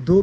2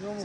Yang